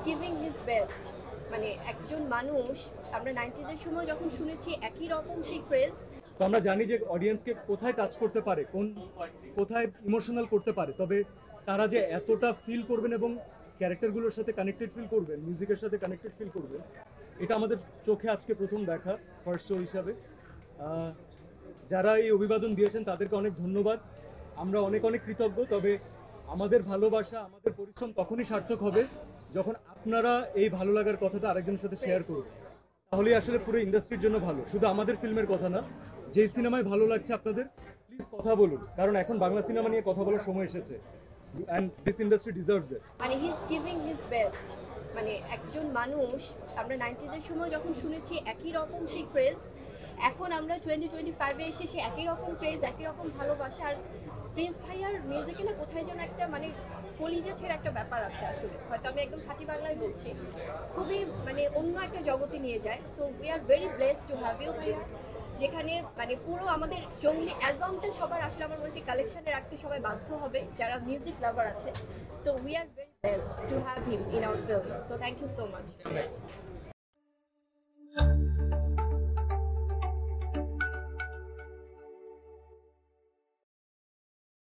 Giving his best. মানে একজন মানুষ, আমরা 90s এর সময় যখন শুনেছি একই রকম সেই ক্রেজ। তো আমরা জানি যে অডিয়েন্সকে কোথায় টাচ করতে পারে, কোথায় ইমোশনাল করতে পারে, তবে তারা যে এতটা ফিল করবেন এবং ক্যারেক্টারগুলোর সাথে কানেক্টেড ফিল করবেন, মিউজিকের সাথে কানেক্টেড ফিল করবেন, এটা আমাদের চোখে আজকে প্রথম দেখা ফার্স্ট শো হিসাবে। যারা এই অভিবাদন দিয়েছেন তাদেরকে অনেক ধন্যবাদ, আমরা অনেক অনেক কৃতজ্ঞ। তবে আমাদের ভালোবাসা, আমাদের পরিশ্রম তখনই সার্থক হবে যখন আপনারা এই ভালো লাগার কথাটা আরেকজনের সাথে শেয়ার করবেন। তাহলেই আসলে পুরো ইন্ডাস্ট্রির জন্য ভালো, শুধু আমাদের ফিল্মের কথা না। যেই সিনেমায় ভালো লাগছে আপনাদের, প্লিজ কথা বলুন, কারণ এখন বাংলা সিনেমা নিয়ে কথা বলার সময় এসেছে, and this industry deserves it. মানে he is giving his best. মানে একজন মানুষ, আমরা 90s এর সময় যখন শুনেছি একই রকম সেই ক্রেজ, এখন আমরা 2025-এ এসে সে একই রকম ক্রেজ, একই রকম ভালোবাসা। আর প্রিন্স ভাইয়ার মিউজিকে না কোথায় যেন একটা মানে কলিজা ছেড়ে একটা ব্যাপার আছে, আসলে হয়তো আমি একদম খাঁটি বাংলায় বলছি, খুবই মানে অন্য একটা জগতে নিয়ে যায়। So we are very blessed to have you ভাইয়া, যেখানে মানে পুরো আমাদের জঙ্গলি অ্যালবামটা সবার আসলে আমার মনে হচ্ছে কালেকশনে রাখতে সবাই বাধ্য হবে যারা মিউজিক লাভার আছে। So we are very blessed to have him in our film. So thank you so much.